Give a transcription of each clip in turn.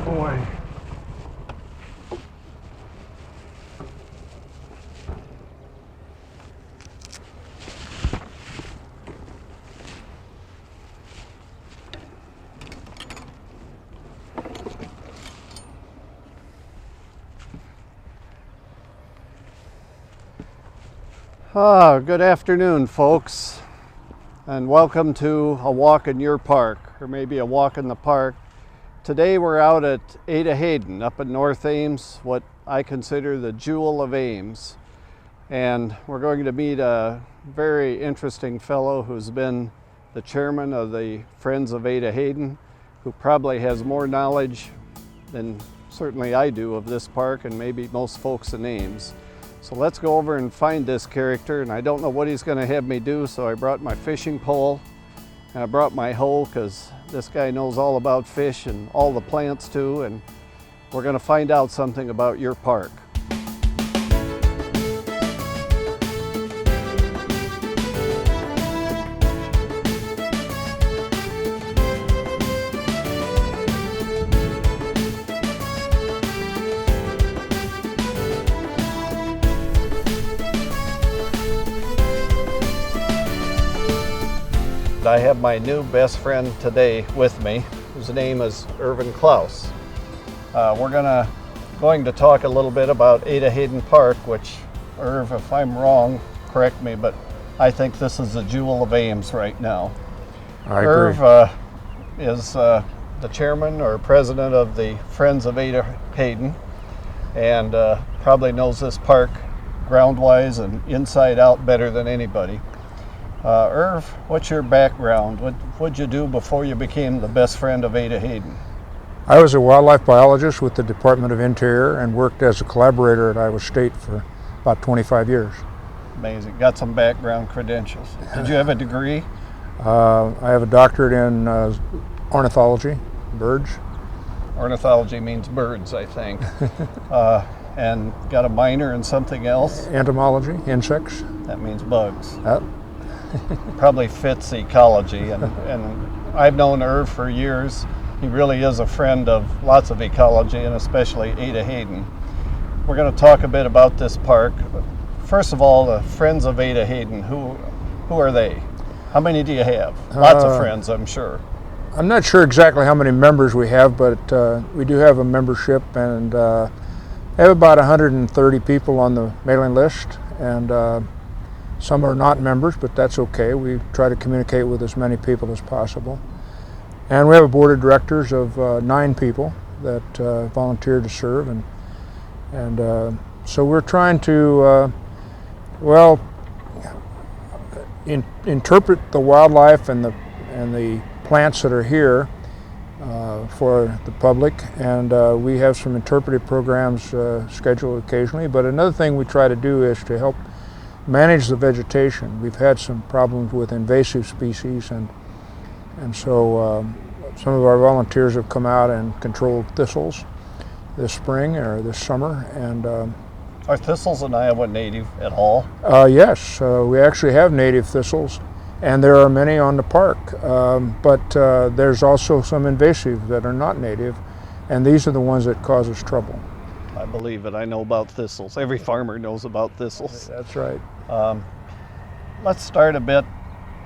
boy. Good afternoon, folks, and welcome to a walk in your park, or maybe a walk in the park. Today we're out at Ada Hayden up in North Ames, what I consider the jewel of Ames. And we're going to meet a very interesting fellow who's been the chairman of the Friends of Ada Hayden, who probably has more knowledge than certainly I do of this park and maybe most folks in Ames. So let's go over and find this character, and I don't know what he's going to have me do, so I brought my fishing pole and I brought my hoe because this guy knows all about fish and all the plants too, and we're going to find out something about your park. I have my new best friend today with me, whose name is Irvin Klaus. We're going to talk a little bit about Ada Hayden Park, which, Irv, if I'm wrong, correct me, but I think this is the jewel of Ames right now. I agree. Irv is the chairman or president of the Friends of Ada Hayden, and probably knows this park ground-wise and inside out better than anybody. Irv, what's your background? What'd you do before you became the best friend of Ada Hayden? I was a wildlife biologist with the Department of Interior and worked as a collaborator at Iowa State for about 25 years. Amazing. Got some background credentials. Did you have a degree? I have a doctorate in ornithology, birds. Ornithology means birds, I think. And got a minor in something else? Entomology, insects. That means bugs. Probably fits ecology, and I've known Irv for years. He really is a friend of lots of ecology, and especially Ada Hayden. We're going to talk a bit about this park. First of all, the Friends of Ada Hayden, who are they? How many do you have? Lots of friends, I'm sure. I'm not sure exactly how many members we have, but we do have a membership, and have about 130 people on the mailing list, and some are not members, but that's okay. We try to communicate with as many people as possible. And we have a board of directors of 9 people that volunteer to serve, and so we're trying to, interpret the wildlife and the plants that are here for the public, and we have some interpretive programs scheduled occasionally. But another thing we try to do is to help manage the vegetation. We've had some problems with invasive species, and so some of our volunteers have come out and controlled thistles this spring or this summer. And are thistles in Iowa native at all? Yes, we actually have native thistles, and there are many on the park, but there's also some invasive that are not native, and these are the ones that cause us trouble. I believe it. I know about thistles. Every farmer knows about thistles. That's right. Let's start a bit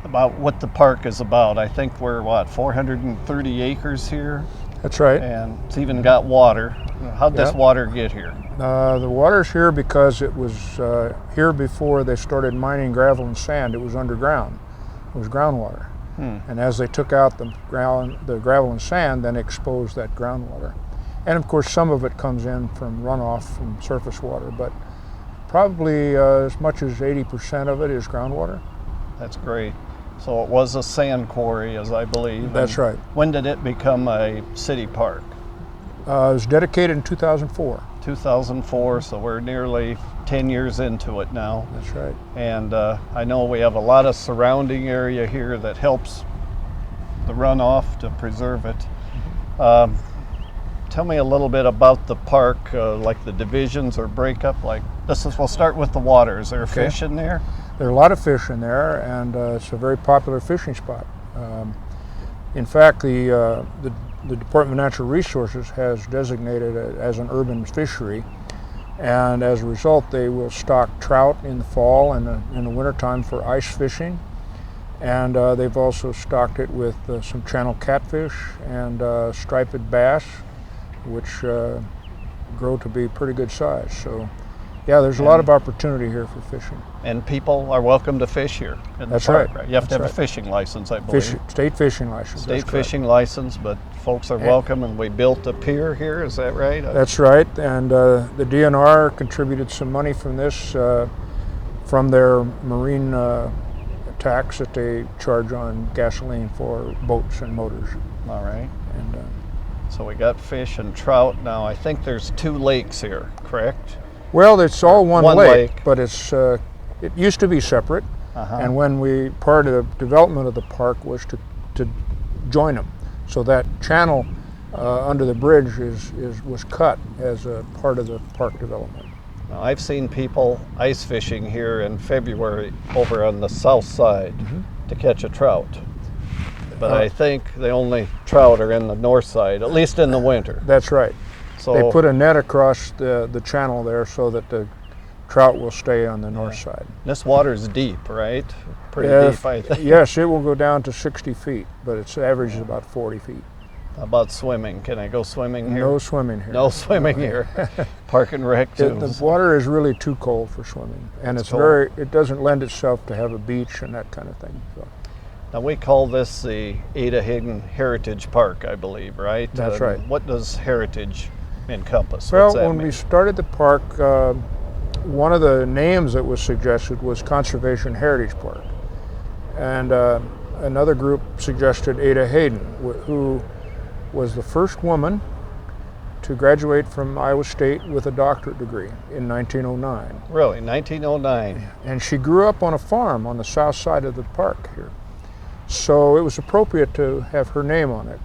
about what the park is about. I think we're, 430 acres here? That's right. And it's even got water. How'd this water get here? The water's here because it was here before they started mining gravel and sand. It was underground. It was groundwater. And as they took out the gravel and sand, then exposed that groundwater. And of course, some of it comes in from runoff from surface water, but probably as much as 80% of it is groundwater. That's great. So it was a sand quarry, as I believe. That's right. When did it become a city park? It was dedicated in 2004. 2004, so we're nearly 10 years into it now. That's right. And I know we have a lot of surrounding area here that helps the runoff to preserve it. Tell me a little bit about the park, like the divisions or breakup. We'll start with the water. Is there fish in there? There are a lot of fish in there, and it's a very popular fishing spot. In fact, the the Department of Natural Resources has designated it as an urban fishery, and as a result they will stock trout in the fall and in the wintertime for ice fishing, and they've also stocked it with some channel catfish and striped bass, which grow to be pretty good size. So yeah, there's a lot of opportunity here for fishing. And people are welcome to fish here in the That's park, right. You have to have That's a fishing license, I believe. State fishing license. State fishing license, but folks are welcome, and we built a pier here, is that right? That's right, and the DNR contributed some money from this, from their marine tax that they charge on gasoline for boats and motors. All right. And so we got fish and trout. Now I think there's 2 lakes here, correct? well, it's all one lake, but it's it used to be separate, and when part of the development of the park was to join them, so that channel under the bridge was cut as a part of the park development. Now, I've seen people ice fishing here in February over on the south side to catch a trout. But I think the only trout are in the north side, at least in the winter. That's right. So They put a net across the channel there so that the trout will stay on the north side. this water's deep, right? Pretty deep, I think. Yes, it will go down to 60 feet, but its average is about 40 feet. How about swimming? Can I go swimming here? No swimming here. No swimming here. Park and rec too. The water is really too cold for swimming, and It's cold. it doesn't lend itself to have a beach and that kind of thing. So. Now we call this the Ada Hayden Heritage Park, I believe, right? That's right. What does heritage encompass? Well, What's that when mean? we started the park, one of the names that was suggested was Conservation Heritage Park, and another group suggested Ada Hayden, who was the first woman to graduate from Iowa State with a doctorate degree in 1909. Really, 1909. And she grew up on a farm on the south side of the park here. So it was appropriate to have her name on it.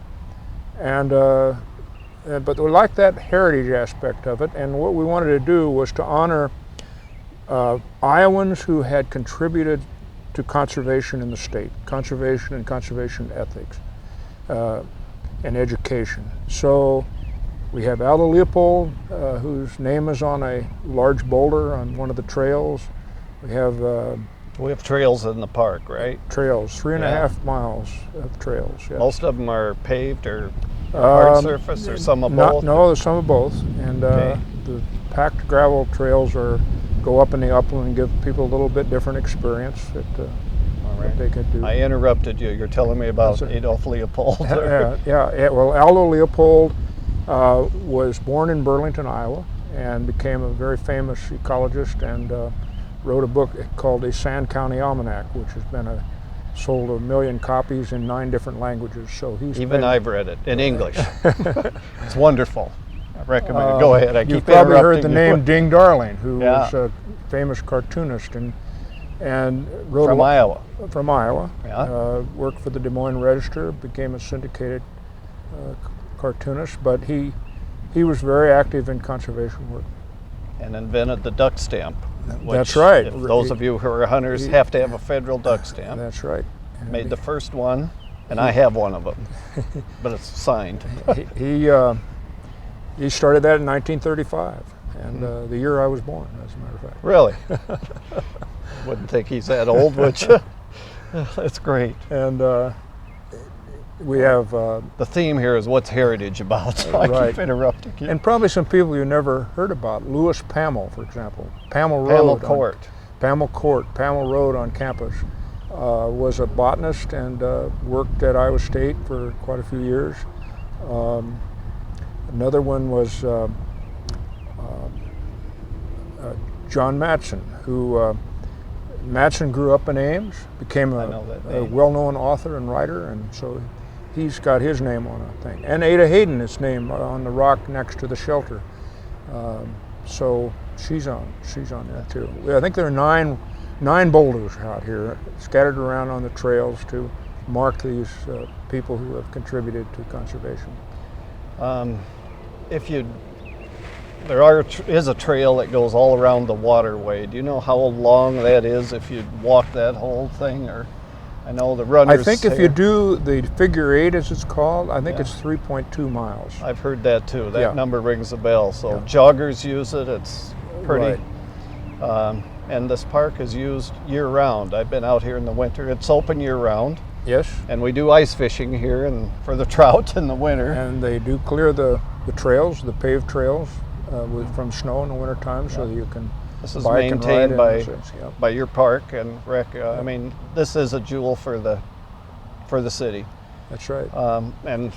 And but we liked that heritage aspect of it, and what we wanted to do was to honor Iowans who had contributed to conservation in the state, conservation and conservation ethics, and education. So we have Aldo Leopold, whose name is on a large boulder on one of the trails. We have trails in the park, right? trails, 3.5 miles of trails. Yes. Most of them are paved or hard surface, or some of both? No, there's some of both. And the packed gravel trails go up in the upland and give people a little bit different experience that they could do. I interrupted you. You're telling me about Adolf Leopold. Yeah. Well, Aldo Leopold was born in Burlington, Iowa, and became a very famous ecologist, and wrote a book called A Sand County Almanac, which has been sold 1 million copies in 9 different languages. So I've read it in English. It's wonderful. I recommend it. Go ahead. You've probably heard the name Ding Darling, who was a famous cartoonist and wrote from Iowa. From Iowa. Yeah. Worked for the Des Moines Register, became a syndicated cartoonist, but he was very active in conservation work. And invented the duck stamp. That's right. If those of you who are hunters have to have a federal duck stamp. That's right. Made the first one, and I have one of them, but it's signed. He started that in 1935, and the year I was born, as a matter of fact. Really? Wouldn't think he's that old, would you? That's great. And we have the theme here is what's heritage about, so I keep interrupting you. And probably some people you never heard about. Louis Pamel, for example. Pamel Court. Pamel Road on campus. Was a botanist and worked at Iowa State for quite a few years. Another one was John Matson, who Matson grew up in Ames, became a well-known author and writer, and so he's got his name on a thing. And Ada Hayden is named on the rock next to the shelter. So she's on there too. I think there are nine boulders out here scattered around on the trails to mark these people who have contributed to conservation. There is a trail that goes all around the waterway. Do you know how long that is if you walk that whole thing? Or I know the runners. I think if you do the figure 8, as it's called, I think it's 3.2 miles. I've heard that too. That number rings a bell. So Yeah. joggers use it. It's pretty. Right. And this park is used year-round. I've been out here in the winter. It's open year-round. Yes. And we do ice fishing here and for the trout in the winter. And they do clear the trails, the paved trails, from snow in the wintertime, so that you can This is bike and maintained ride in a sense, by your park and rec. I mean, this is a jewel for the city. That's right. And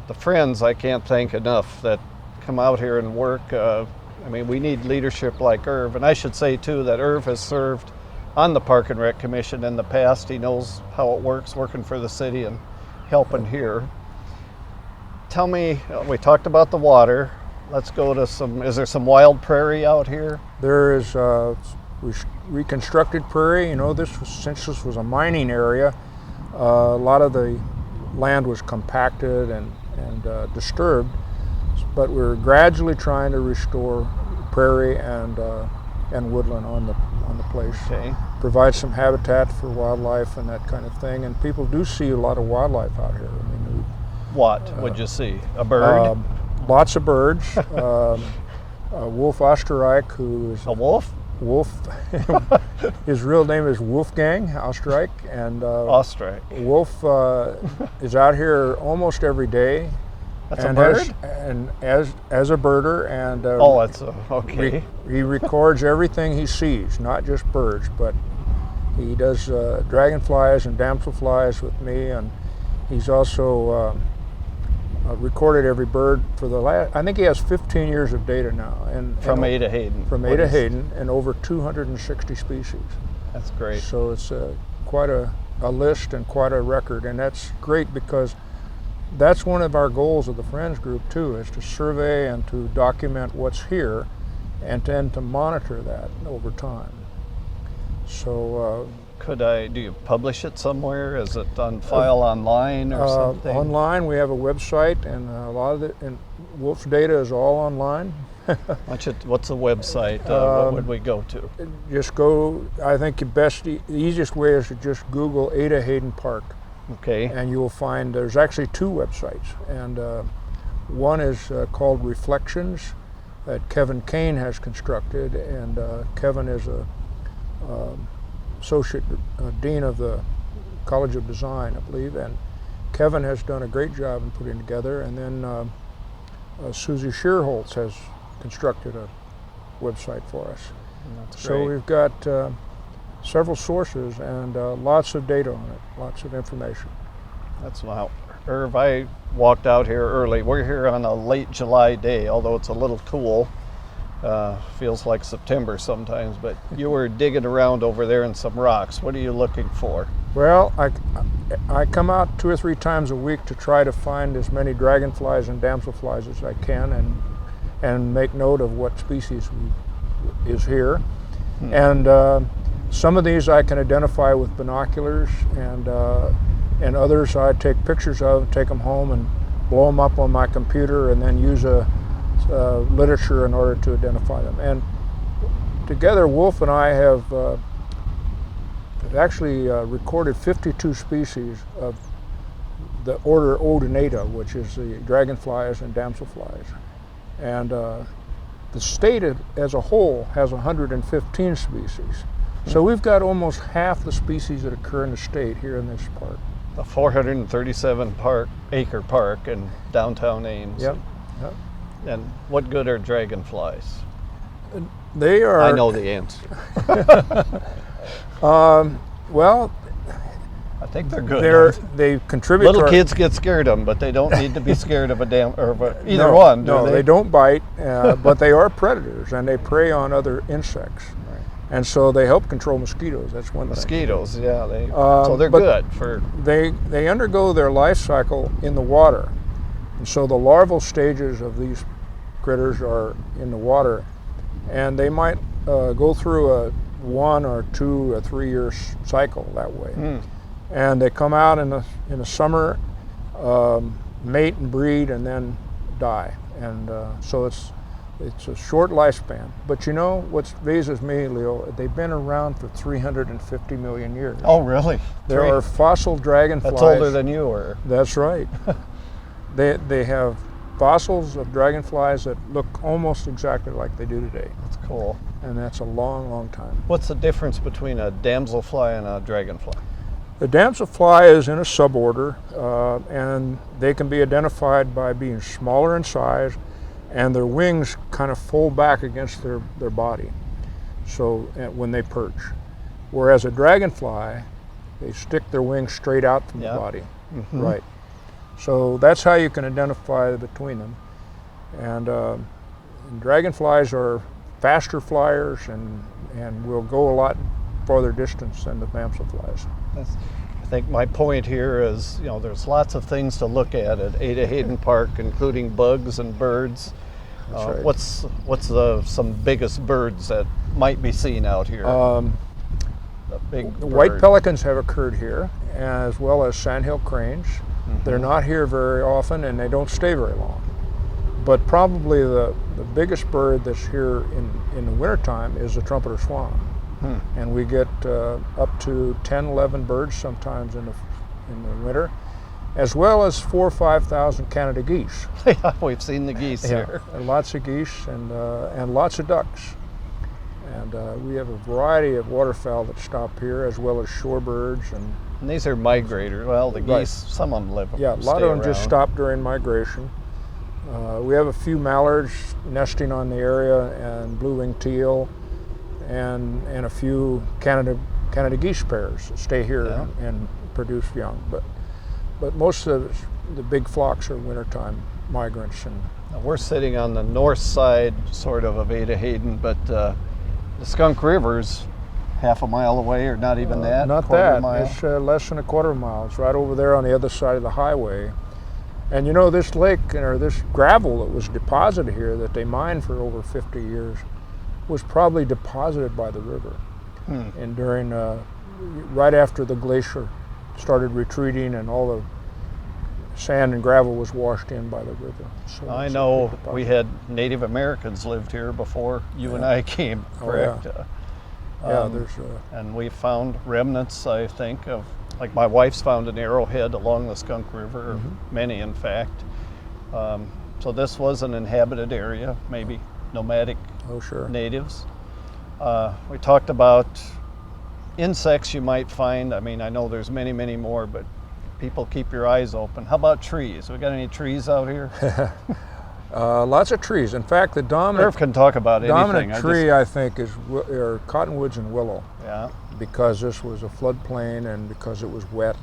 the friends I can't thank enough that come out here and work. I mean, we need leadership like Irv. And I should say too that Irv has served on the Park and Rec Commission in the past. He knows how it works working for the city and helping here. Tell me, we talked about the water. Let's go to is there some wild prairie out here? There is Reconstructed Prairie. You know, since this was a mining area, a lot of the land was compacted and disturbed, but we're gradually trying to restore prairie and woodland on the place. Okay. Provide some habitat for wildlife and that kind of thing, and people do see a lot of wildlife out here. I mean, what would you see? A bird? Lots of birds. Wolf Osterreich, who is A wolf? Wolf. His real name is Wolfgang Osterreich, and Ostrich. Wolf is out here almost every day. That's a bird? And as a birder, and okay. He records everything he sees, not just birds, but he does dragonflies and damselflies with me, and he's also recorded every bird for the last. I think he has 15 years of data now, and From Ada Hayden. From Ada Hayden, and over 260 species. That's great. So it's quite a list and quite a record, and that's great because that's one of our goals of the Friends Group too, is to survey and to document what's here and then to monitor that over time. So do you publish it somewhere? Is it on file online or something? online, we have a website, and a lot of it, and Wolf's data is all online. What's the website? What would we go to? Just go, I think the easiest way is to just Google Ada Hayden Park. Okay. And you will find there's actually 2 websites, and one is called Reflections that Kevin Kane has constructed, and Kevin is a associate dean of the College of Design, I believe, and Kevin has done a great job in putting together. And then Susie Shearholtz has constructed a website for us. That's so great. We've got several sources and lots of data on it, lots of information. That's wow. Irv, I walked out here early. We're here on a late July day, although it's a little cool. Feels like September sometimes, but you were digging around over there in some rocks. What are you looking for? Well, I come out 2 or 3 times a week to try to find as many dragonflies and damselflies as I can, and make note of what species is here. And some of these I can identify with binoculars, and others I take pictures of, take them home and blow them up on my computer, and then use literature in order to identify them. And together, Wolf and I have actually recorded 52 species of the order Odonata, which is the dragonflies and damselflies. And the state as a whole has 115 species. So we've got almost half the species that occur in the state here in this park. A 437 acre park in downtown Ames. Yep. And what good are dragonflies? They are. I know the answer. Well, I think they're good. They contribute. Little kids get scared of them, but they don't need to be scared of either no, one. No, they don't bite, but they are predators, and they prey on other insects. Right. And so they help control mosquitoes. That's one thing. Mosquitoes, yeah. So they're good for. They undergo their life cycle in the water, and so the larval stages of these critters are in the water, and they might go through a 1 or 2 or 3 year cycle that way. And they come out in the summer, mate and breed, and then die. And so It's a short lifespan. But you know what amazes me, Leo? They've been around for 350 million years. Oh, really? There are fossil dragonflies. That's older than you were. That's right. They have fossils of dragonflies that look almost exactly like they do today. That's cool. And that's a long, long time. What's the difference between a damselfly and a dragonfly? The damselfly is in a suborder, and they can be identified by being smaller in size, and their wings kind of fold back against their body, so when they perch. Whereas a dragonfly, they stick their wings straight out from the body. Mm-hmm. Right. So that's how you can identify between them. And dragonflies are faster flyers and will go a lot farther distance than the damselflies. I think my point here is, there's lots of things to look at Ada Hayden Park, including bugs and birds. That's right. What's some biggest birds that might be seen out here? The big white pelicans have occurred here, as well as sandhill cranes. Mm-hmm. They're not here very often, and they don't stay very long. But probably the biggest bird that's here in the wintertime is the trumpeter swan. And we get up to 10, 11 birds sometimes in the winter, as well as 4,000 or 5,000 Canada geese. Yeah, we've seen the geese here. And lots of geese and lots of ducks. And we have a variety of waterfowl that stop here, as well as shorebirds. And these are migrators. Well, the geese, some of them live. Yeah, a lot of them just stop during migration. We have a few mallards nesting on the area, and blue-winged teal, and a few Canada geese pairs that stay here and produce young. But most of the big flocks are wintertime migrants. And now we're sitting on the north side, sort of Ada Hayden, but the Skunk River's half a mile away, or not even that. Not that. It's less than a quarter mile. It's right over there on the other side of the highway. And this lake, or this gravel that was deposited here, that they mined for over 50 years, was probably deposited by the river. And during, right after the glacier started retreating and all the sand and gravel was washed in by the river. So I know we had Native Americans lived here before you and I came, correct? There's and we found remnants, I think, of, like my wife's found an arrowhead along the Skunk River, many in fact. So this was an inhabited area, maybe nomadic natives. We talked about insects you might find. I mean, I know there's many, many more, but people keep your eyes open. How about trees? We got any trees out here? Lots of trees. In fact, the dominant Irv can talk about dominant tree, I think, are cottonwoods and willow. Yeah. Because this was a floodplain and because it was wet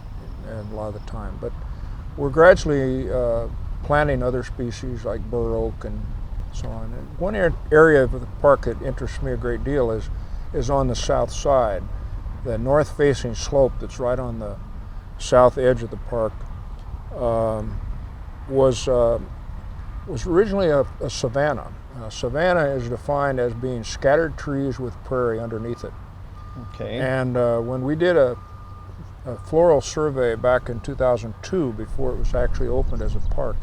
and a lot of the time. But we're gradually planting other species like bur oak and so on. And one area of the park that interests me a great deal is on the south side. The north-facing slope that's right on the south edge of the park was originally a savanna. Savanna is defined as being scattered trees with prairie underneath it. Okay. And when we did a floral survey back in 2002, before it was actually opened as a park,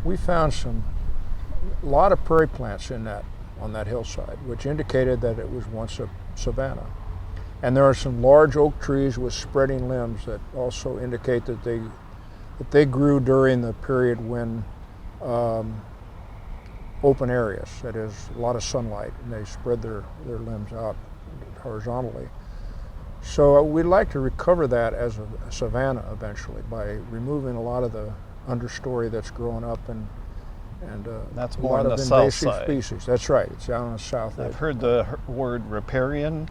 we found a lot of prairie plants on that hillside, which indicated that it was once a savanna. And there are some large oak trees with spreading limbs that also indicate that they grew during the period when open areas, that is a lot of sunlight, and they spread their limbs out horizontally. So we'd like to recover that as a savanna eventually by removing a lot of the understory that's growing up and that's a more lot on of the south invasive side. species. That's right. It's down on the south edge. I've heard the word riparian.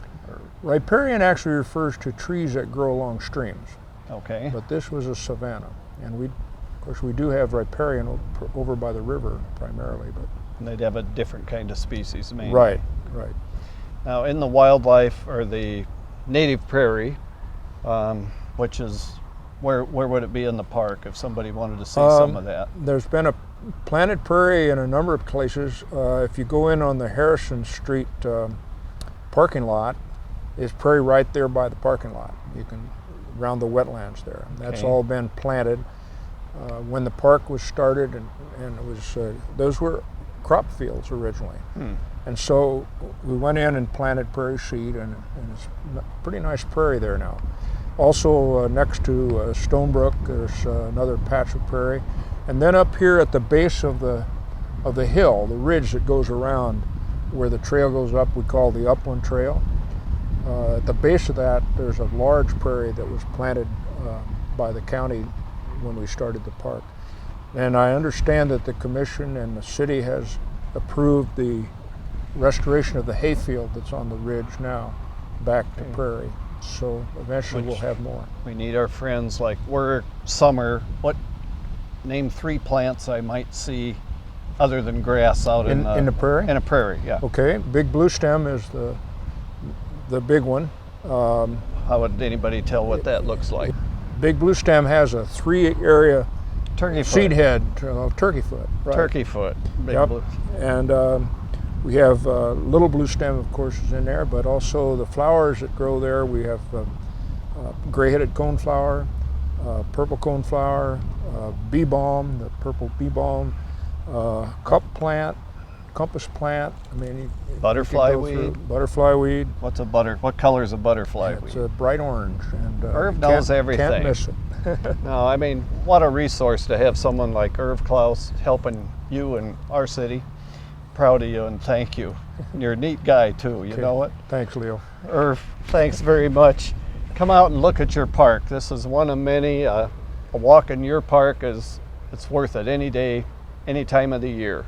Riparian actually refers to trees that grow along streams. Okay. But this was a savanna, and of course we do have riparian over by the river primarily, but and they'd have a different kind of species mainly. Right. Now in the wildlife, or the native prairie, which is where would it be in the park if somebody wanted to see some of that? There's been a planted prairie in a number of places. If you go in on the Harrison Street parking lot, there's prairie right there by the parking lot. You can around the wetlands there. That's all been planted. When the park was started, and it was those were crop fields originally. And so we went in and planted prairie seed, and it's a pretty nice prairie there now. Also next to Stonebrook, there's another patch of prairie. And then up here at the base of the hill, the ridge that goes around where the trail goes up, we call the Upland Trail. At the base of that, there's a large prairie that was planted by the county when we started the park. And I understand that the commission and the city has approved the restoration of the hayfield that's on the ridge now back to prairie. So eventually we'll have more. We need our friends, like we're summer. Name 3 plants I might see other than grass out in the prairie? In a prairie, yeah. Okay, big blue stem is the big one. How would anybody tell what that looks like? Big blue stem has a 3-area Turkey foot. seed head, turkey foot. Right. Turkey foot. Big Yep. blue. And we have little blue stem, of course, is in there, but also the flowers that grow there. We have gray-headed coneflower, purple coneflower, bee balm, the purple bee balm, cup plant, compass plant. I mean, Butterfly weed. Butterfly weed. What color is a butterfly It's weed? a bright orange. And Irv knows everything. Can't miss it. No, I mean, what a resource to have someone like Irv Klaus helping you and our city. Proud of you and thank you. You're a neat guy too, you know it? Thanks, Leo. Irv, thanks very much. Come out and look at your park. This is one of many. A walk in your park it's worth it any day, any time of the year.